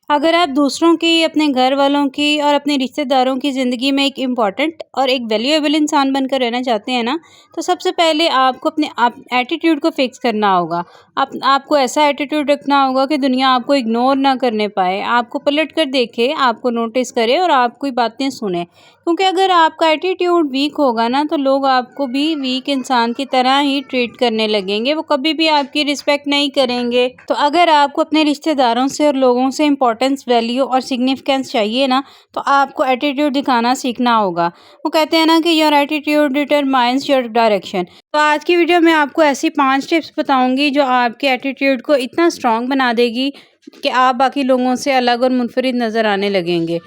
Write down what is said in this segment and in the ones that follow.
अगर आप दूसरों की, अपने घर वालों की और अपने रिश्तेदारों की ज़िंदगी में एक इम्पॉर्टेंट और एक वैल्यूएबल इंसान बनकर रहना चाहते हैं ना, तो सबसे पहले आपको अपने आप एटीट्यूड को फ़िक्स करना होगा। आपको ऐसा एटीट्यूड रखना होगा कि दुनिया आपको इग्नोर ना करने पाए, आपको पलट कर देखे, आपको नोटिस करे और आपकी बातें सुने। क्योंकि अगर आपका एटीट्यूड वीक होगा ना, तो लोग आपको भी वीक इंसान की तरह ही ट्रीट करने लगेंगे, वो कभी भी आपकी रिस्पेक्ट नहीं करेंगे। तो अगर आपको अपने रिश्तेदारों से और लोगों से इम्पोर्टेंस, वैल्यू और सिग्निफिकेंस चाहिए ना, तो आपको एटीट्यूड दिखाना सीखना होगा। वो कहते हैं ना कि your attitude determines your direction. तो आज की वीडियो में आपको ऐसी 5 टिप्स बताऊंगी जो आपके एटीट्यूड को इतना स्ट्रांग बना देगी कि आप बाकी लोगों से अलग और मुनफरिद नज़र आने लगेंगे।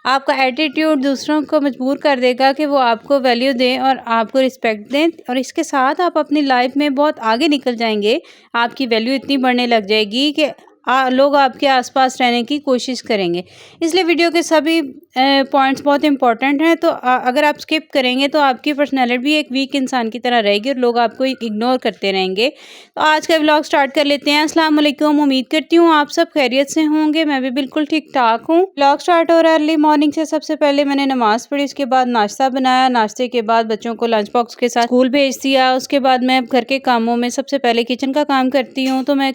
आपका एटीट्यूड दूसरों को मजबूर कर देगा कि वो आपको वैल्यू दें और आपको रिस्पेक्ट दें, और इसके साथ आप अपनी लाइफ में बहुत आगे निकल जाएंगे। आपकी वैल्यू इतनी बढ़ने लग जाएगी कि लोग आपके आसपास रहने की कोशिश करेंगे। इसलिए वीडियो के सभी पॉइंट्स बहुत इंपॉर्टेंट हैं। तो अगर आप स्किप करेंगे तो आपकी पर्सनैलिटी भी एक वीक इंसान की तरह रहेगी और लोग आपको इग्नोर करते रहेंगे। तो आज का व्लॉग स्टार्ट कर लेते हैं। अस्सलाम वालेकुम, उम्मीद करती हूँ आप सब खैरियत से होंगे। मैं भी बिल्कुल ठीक ठाक हूँ। व्लॉग स्टार्ट हो रहा है अर्ली मॉर्निंग से। सबसे पहले मैंने नमाज़ पढ़ी, उसके बाद नाश्ता बनाया, नाश्ते के बाद बच्चों को लंच बॉक्स के साथ स्कूल भेज दिया। उसके बाद मैं घर के कामों में सबसे पहले किचन का काम करती हूँ, तो मैं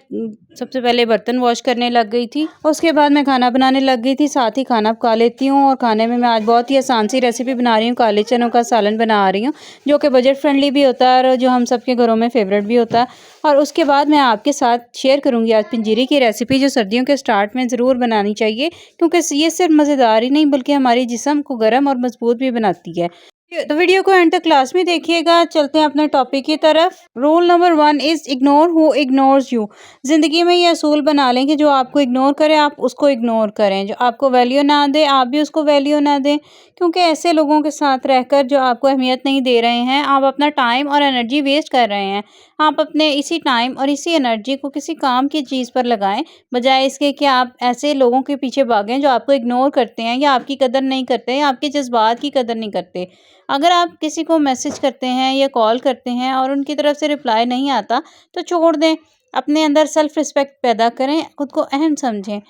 सबसे पहले बर्तन वॉश करने लग गई थी। उसके बाद मैं खाना बनाने लग गई थी, साथ ही खाना पका लेती हूँ। और खाने में मैं आज बहुत ही आसान सी रेसिपी बना रही हूँ, काले चनों का सालन बना रही हूँ, जो कि बजट फ्रेंडली भी होता है और जो हम सबके घरों में फेवरेट भी होता है। और उसके बाद मैं आपके साथ शेयर करूँगी आज पंजीरी की रेसिपी, जो सर्दियों के स्टार्ट में ज़रूर बनानी चाहिए, क्योंकि ये सिर्फ मज़ेदार ही नहीं बल्कि हमारी जिस्म को गर्म और मजबूत भी बनाती है। तो वीडियो को एंड तक क्लास में देखिएगा। चलते हैं अपने टॉपिक की तरफ। Rule number 1 is ignore who ignores you. जिंदगी में ये असूल बना लें कि जो आपको इग्नोर करे आप उसको इग्नोर करें, जो आपको वैल्यू ना दे आप भी उसको वैल्यू ना दें। क्योंकि ऐसे लोगों के साथ रहकर जो आपको अहमियत नहीं दे रहे हैं, आप अपना टाइम और एनर्जी वेस्ट कर रहे हैं। आप अपने इसी टाइम और इसी एनर्जी को किसी काम की चीज़ पर लगाएं, बजाय इसके कि आप ऐसे लोगों के पीछे भागें जो आपको इग्नोर करते हैं या आपकी कदर नहीं करते या आपके जज्बात की कदर नहीं करते। अगर आप किसी को मैसेज करते हैं या कॉल करते हैं और उनकी तरफ से रिप्लाई नहीं आता, तो छोड़ दें। अपने अंदर सेल्फ रिस्पेक्ट पैदा करें, खुद को अहम समझें।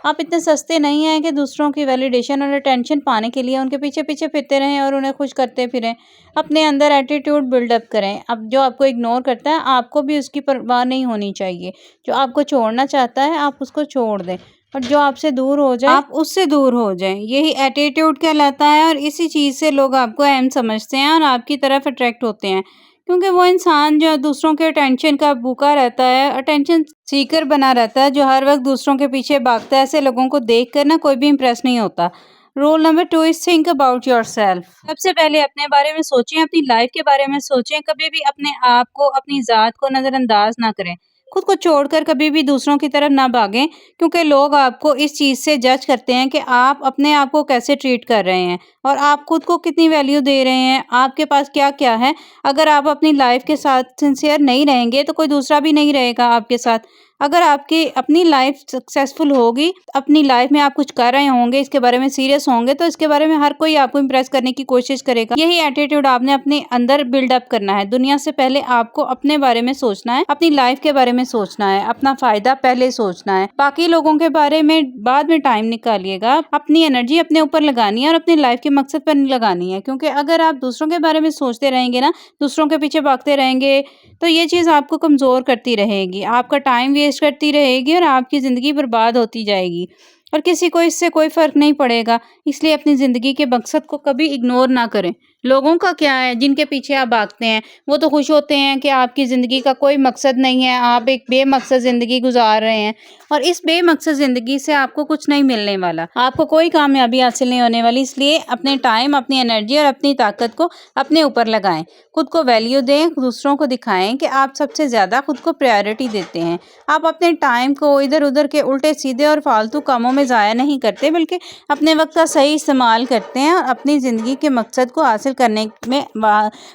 आप इतने सस्ते नहीं हैं कि दूसरों की वैलिडेशन और अटेंशन पाने के लिए उनके पीछे पीछे फिरते रहें और उन्हें खुश करते फिरें। अपने अंदर एटीट्यूड बिल्डअप करें। अब जो आपको इग्नोर करता है, आपको भी उसकी परवाह नहीं होनी चाहिए। जो आपको छोड़ना चाहता है, आप उसको छोड़ दें, और जो आपसे दूर हो जाए आप उससे दूर हो जाएं। यही एटीट्यूड कहलाता है, और इसी चीज़ से लोग आपको अहम समझते हैं और आपकी तरफ अट्रैक्ट होते हैं। क्योंकि वो इंसान जो दूसरों के अटेंशन का भूखा रहता है, अटेंशन सीकर बना रहता है, जो हर वक्त दूसरों के पीछे भागता है, ऐसे लोगों को देख कर ना कोई भी इंप्रेस नहीं होता। Rule number 2 is think about yourself. सबसे पहले अपने बारे में सोचें, अपनी लाइफ के बारे में सोचें। कभी भी अपने आप को, अपनी ज़ात को नज़रअंदाज ना करें। खुद को छोड़कर कभी भी दूसरों की तरफ ना भागें, क्योंकि लोग आपको इस चीज़ से जज करते हैं कि आप अपने आप को कैसे ट्रीट कर रहे हैं और आप खुद को कितनी वैल्यू दे रहे हैं, आपके पास क्या क्या है। अगर आप अपनी लाइफ के साथ सिंसियर नहीं रहेंगे, तो कोई दूसरा भी नहीं रहेगा आपके साथ। अगर आपकी अपनी लाइफ सक्सेसफुल होगी, अपनी लाइफ में आप कुछ कर रहे होंगे, इसके बारे में सीरियस होंगे, तो इसके बारे में हर कोई आपको इम्प्रेस करने की कोशिश करेगा। यही एटीट्यूड आपने अपने अंदर बिल्डअप करना है। दुनिया से पहले आपको अपने बारे में सोचना है, अपनी लाइफ के बारे में सोचना है, अपना फायदा पहले सोचना है। बाकी लोगों के बारे में बाद में टाइम निकालिएगा। अपनी एनर्जी अपने ऊपर लगानी है और अपनी लाइफ के मकसद पर नहीं लगानी है। क्योंकि अगर आप दूसरों के बारे में सोचते रहेंगे ना, दूसरों के पीछे भागते रहेंगे, तो ये चीज़ आपको कमज़ोर करती रहेगी, आपका टाइम वेस्ट करती रहेगी और आपकी ज़िंदगी बर्बाद होती जाएगी, और किसी को इससे कोई फ़र्क नहीं पड़ेगा। इसलिए अपनी ज़िंदगी के मकसद को कभी इग्नोर ना करें। लोगों का क्या है जिनके पीछे आप भागते हैं, वो तो खुश होते हैं कि आपकी ज़िंदगी का कोई मकसद नहीं है, आप एक बेमकसद ज़िंदगी गुजार रहे हैं, और इस बेमकसद ज़िंदगी से आपको कुछ नहीं मिलने वाला, आपको कोई कामयाबी हासिल नहीं होने वाली। इसलिए अपने टाइम, अपनी एनर्जी और अपनी ताकत को अपने ऊपर लगाएं। खुद को वैल्यू दें, दूसरों को दिखाएं कि आप सबसे ज़्यादा खुद को प्रायोरिटी देते हैं। आप अपने टाइम को इधर उधर के उल्टे सीधे और फालतू कामों में ज़ाया नहीं करते, बल्कि अपने वक्त का सही इस्तेमाल करते हैं और अपनी ज़िंदगी के मकसद को हासिल करने में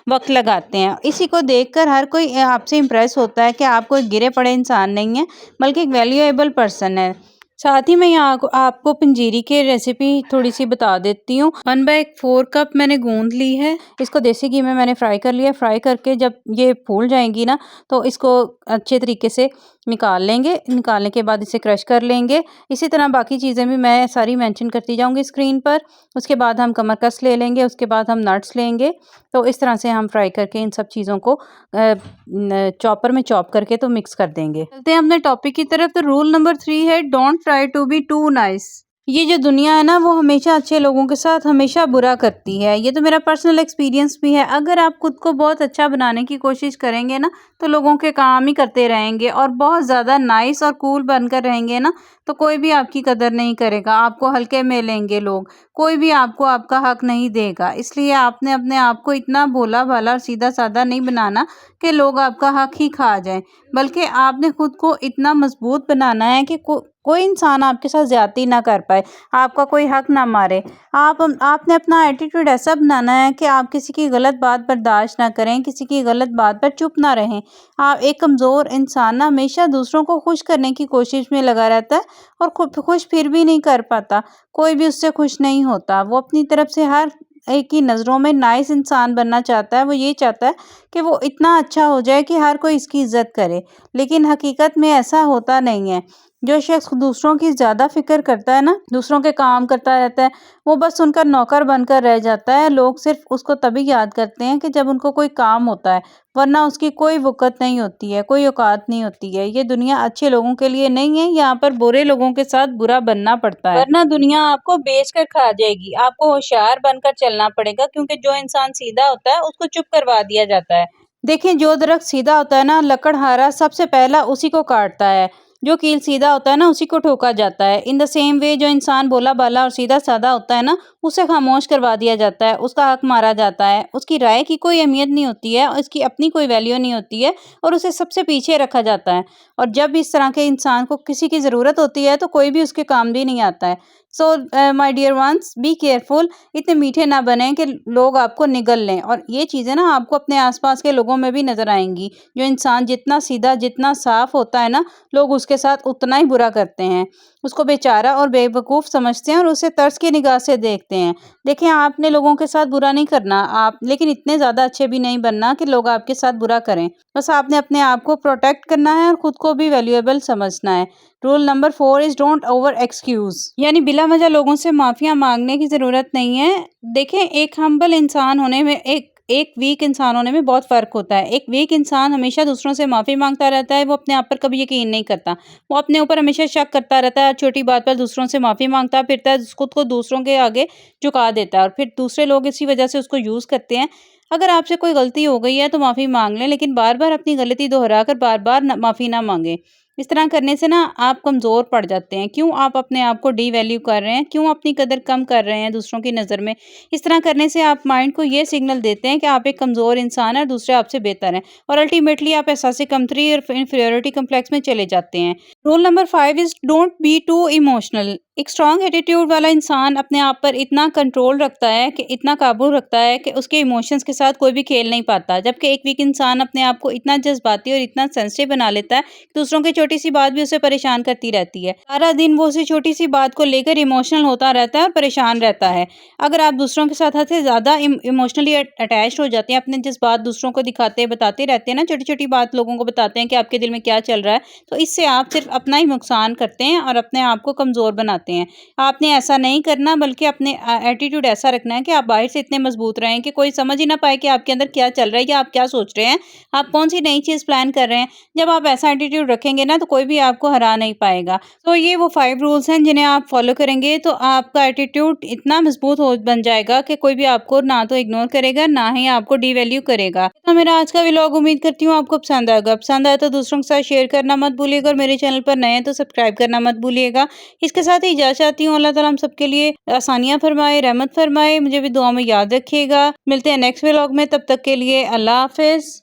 वक्त लगाते हैं। इसी को देखकर हर कोई आपसे इम्प्रेस होता है कि आप कोई गिरे पड़े इंसान नहीं है, बल्कि एक वैल्यूएबल पर्सन है। साथ ही मैं यहाँ आपको पंजीरी की रेसिपी थोड़ी-सी बता देती हूँ। 1/4 कप मैंने गूँद ली है। इसको देसी घी में मैंने फ्राई कर लिया। फ्राई करके जब ये फूल जाएँगी ना, तो इसको अच्छे तरीके से निकाल लेंगे। निकालने के बाद इसे क्रश कर लेंगे। इसी तरह बाकी चीज़ें भी मैं सारी मेंशन करती जाऊँगी स्क्रीन पर। उसके बाद हम कमरकस ले लेंगे, उसके बाद हम नट्स लेंगे। तो इस तरह से हम फ्राई करके इन सब चीज़ों को चॉपर में चॉप करके तो मिक्स कर देंगे। चलते हैं अपने टॉपिक की तरफ। तो रूल नंबर 3 है, don't try to be too nice. ये जो दुनिया है ना, वो हमेशा अच्छे लोगों के साथ हमेशा बुरा करती है। ये तो मेरा पर्सनल एक्सपीरियंस भी है। अगर आप खुद को बहुत अच्छा बनाने की कोशिश करेंगे ना, तो लोगों के काम ही करते रहेंगे और बहुत ज़्यादा नाइस और कूल बनकर रहेंगे ना, तो कोई भी आपकी कदर नहीं करेगा, आपको हल्के में लेंगे लोग, कोई भी आपको आपका हक नहीं देगा। इसलिए आपने अपने आप को इतना भोला-भाला और सीधा-साधा नहीं बनाना कि लोग आपका हक ही खा जाएँ, बल्कि आपने खुद को इतना मजबूत बनाना है कि कोई इंसान आपके साथ ज़्यादती ना कर पाए, आपका कोई हक ना मारे। आपने अपना एटीट्यूड ऐसा बनाना है कि आप किसी की गलत बात बर्दाश्त ना करें, किसी की गलत बात पर चुप ना रहें। आप एक कमज़ोर इंसान ना हमेशा दूसरों को खुश करने की कोशिश में लगा रहता है और खुद खुश फिर भी नहीं कर पाता। कोई भी उससे खुश नहीं होता। वो अपनी तरफ से हर एक की नज़रों में नाइस इंसान बनना चाहता है। वो ये चाहता है कि वो इतना अच्छा हो जाए कि हर कोई इसकी इज़्ज़त करे। लेकिन हकीकत में ऐसा होता नहीं है। जो शख्स दूसरों की ज़्यादा फ़िक्र करता है ना, दूसरों के काम करता रहता है, वो बस उनका नौकर बनकर रह जाता है। लोग सिर्फ़ उसको तभी याद करते हैं कि जब उनको कोई काम होता है, वरना उसकी कोई वक़्त नहीं होती है, कोई औकात नहीं होती है। ये दुनिया अच्छे लोगों के लिए नहीं है, यहाँ पर बुरे लोगों के साथ बुरा बनना पड़ता है, वरना दुनिया आपको बेच कर खा जाएगी। आपको होशियार बनकर चलना पड़ेगा, क्योंकि जो इंसान सीधा होता है, उसको चुप करवा दिया जाता है। देखिए, जो दरख्त सीधा होता है ना, लकड़हारा सबसे पहला उसी को काटता है। जो कील सीधा होता है ना, उसी को ठोका जाता है। इन द सेम वे जो इंसान भोला-भाला और सीधा-साधा होता है ना, उसे खामोश करवा दिया जाता है, उसका हक मारा जाता है, उसकी राय की कोई अहमियत नहीं होती है, उसकी अपनी कोई वैल्यू नहीं होती है और उसे सबसे पीछे रखा जाता है। और जब इस तरह के इंसान को किसी की ज़रूरत होती है, तो कोई भी उसके काम भी नहीं आता है। So my dear ones, be careful. इतने मीठे ना बनें कि लोग आपको निगल लें। और ये चीज़ें ना आपको अपने आस-पास के लोगों में भी नज़र आएँगी। जो इंसान जितना सीधा, जितना साफ होता है ना, लोग उसके साथ उतना ही बुरा करते हैं। उसको बेचारा और बेवकूफ़ समझते हैं और उसे तरस की निगाह से देखते हैं। देखिए, आपने लोगों के साथ बुरा नहीं करना, आप लेकिन इतने ज़्यादा अच्छे भी नहीं बनना कि लोग आपके साथ बुरा करें। बस आपने अपने आप को प्रोटेक्ट करना है और खुद को भी वैल्यूएबल समझना है। Rule number 4 is don't over excuse, यानी बिला वजह लोगों से माफ़ियाँ माँगने की ज़रूरत नहीं है। देखें, एक हम्बल इंसान होने में एक वीक इंसान होने में बहुत फ़र्क होता है। एक वीक इंसान हमेशा दूसरों से माफ़ी माँगता रहता है, वो अपने आप पर कभी यकीन नहीं करता। वो अपने ऊपर हमेशा शक करता रहता है, छोटी बात पर दूसरों से माफ़ी माँगता फिरता है, खुद को दूसरों के आगे झुका देता है और फिर दूसरे लोग इसी वजह से उसको यूज़ करते हैं। अगर आपसे कोई गलती हो गई है तो माफ़ी माँग लें, लेकिन बार-बार अपनी गलती दोहराकर बार-बार माफ़ी ना माँगें। इस तरह करने से ना आप कमज़ोर पड़ जाते हैं। क्यों आप अपने आप को डीवैल्यू कर रहे हैं? क्यों अपनी कदर कम कर रहे हैं दूसरों की नज़र में? इस तरह करने से आप माइंड को ये सिग्नल देते हैं कि आप एक कमज़ोर इंसान हैं और दूसरे आपसे बेहतर हैं और अल्टीमेटली आप एहसास कमतरी और इन्फीरियरिटी कॉम्प्लेक्स में चले जाते हैं। Rule number 5 is don't be too emotional. एक स्ट्रॉन्ग एटीट्यूड वाला इंसान अपने आप पर इतना कंट्रोल रखता है कि इतना काबू रखता है कि उसके इमोशंस के साथ कोई भी खेल नहीं पाता। जबकि एक वीक इंसान अपने आप को इतना जज़्बाती और इतना सेंसिटिव बना लेता है कि दूसरों की छोटी-सी बात भी उसे परेशान करती रहती है। सारा दिन वो उसी छोटी-सी बात को लेकर इमोशनल होता रहता है और परेशान रहता है। अगर आप दूसरों के साथ हद से ज़्यादा इमोशनली अटैच्ड हो जाते हैं, अपने जज़्बात दूसरों को दिखाते बताते रहते हैं ना, छोटी-छोटी बात लोगों को बताते हैं कि आपके दिल में क्या चल रहा है, तो इससे आप सिर्फ़ अपना ही नुकसान करते हैं और अपने आप को कमज़ोर बनाते हैं। आपने ऐसा नहीं करना, बल्कि अपने एटीट्यूड ऐसा रखना है कि आप बाहर से इतने मज़बूत रहें कि कोई समझ ही ना पाए कि आपके अंदर क्या चल रहा है या आप क्या सोच रहे हैं, आप कौन-सी नई चीज़ प्लान कर रहे हैं। जब आप ऐसा एटीट्यूड रखेंगे ना, तो कोई भी आपको हरा नहीं पाएगा। तो ये वो 5 रूल्स हैं जिन्हें आप फ़ॉलो करेंगे तो आपका एटीट्यूड इतना मज़बूत हो बन जाएगा कि कोई भी आपको ना तो इग्नोर करेगा, ना ही आपको डिवैल्यू करेगा। तो मेरा आज का व्लॉग उम्मीद करती हूँ आपको पसंद आएगा। पसंद आए तो दूसरों के साथ शेयर करना मत भूलिएगा और मेरे चैनल पर नए हैं तो सब्सक्राइब करना मत भूलिएगा। इसके साथ ही इजाज़त चाहती हूँ। अल्लाह ताला हम सबके लिए आसानियाँ फरमाए, रहमत फरमाए। मुझे भी दुआ में याद रखिएगा। मिलते हैं नेक्स्ट व्लॉग में, तब तक के लिए अल्लाह हाफ़िज़।